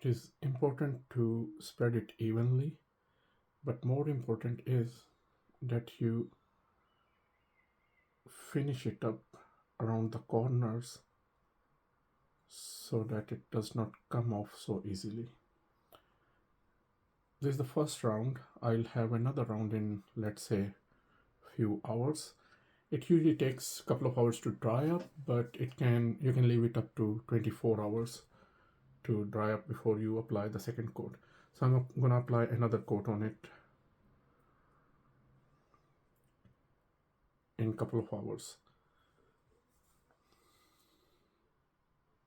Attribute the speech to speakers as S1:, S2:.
S1: It is important to spread it evenly, but more important is that you finish it up around the corners so that it does not come off so easily. This is the first round. I'll have another round in, let's say, few hours. It usually takes a couple of hours to dry up, but you can leave it up to 24 hours to dry up before you apply the second coat. So I'm going to apply another coat on it in a couple of hours.